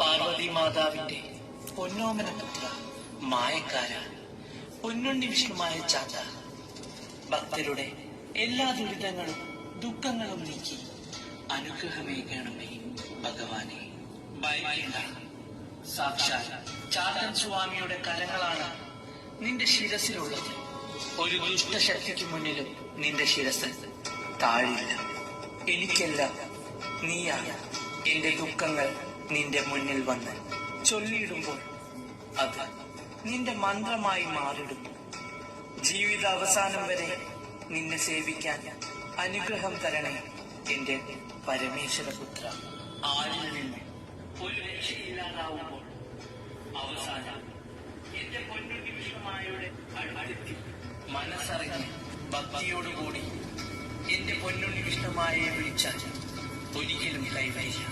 പാർവതി മാതാവിന്റെ പൊന്നോമന പുത്ര മായക്കാര പൊന്നുണ്ണി വിഷ്ണുമായ ചാത്ത, ഭക്തരുടെ എല്ലാ ദുരിതങ്ങളും ദുഃഖങ്ങളും നീക്കി അനുഗ്രഹമേകണമേ ഭഗവാനെ. ഭയക്കേണ്ട, സാക്ഷാൽ ചാത്തൻ സ്വാമിയുടെ കരങ്ങളാണ് നിന്റെ ശിരസിലുള്ളത്. ഒരു ദുഷ്ടശക്തിക്ക് മുന്നിലും നിന്റെ ശിരസ് താഴില്ല. എനിക്കെല്ലാം നീയാണ്. എന്റെ ദുഃഖങ്ങൾ നിന്റെ മുന്നിൽ വന്ന് ചൊല്ലിയിടുമ്പോൾ അത് നിന്റെ മന്ത്രമായി മാറിടുന്നു. ജീവിത അവസാനം വരെ നിന്നെ സേവിക്കാൻ അനുഗ്രഹം തരണേ എന്റെ പരമേശ്വരപുത്ര. ആരിൽ നിന്ന് ഒരു രക്ഷയില്ലാതാവുമ്പോൾ അവസാനം എന്റെ പൊന്നുണ്ണി വിഷ്ണുമായുടെ അടുത്തെത്തി മനസ്സറിഞ്ഞ് ഭക്തിയോടുകൂടി എന്റെ പൊന്നുണ്ണി വിഷ്ണുമായെ വിളിച്ചാൽ ഒരിക്കലും കൈവരില്ല.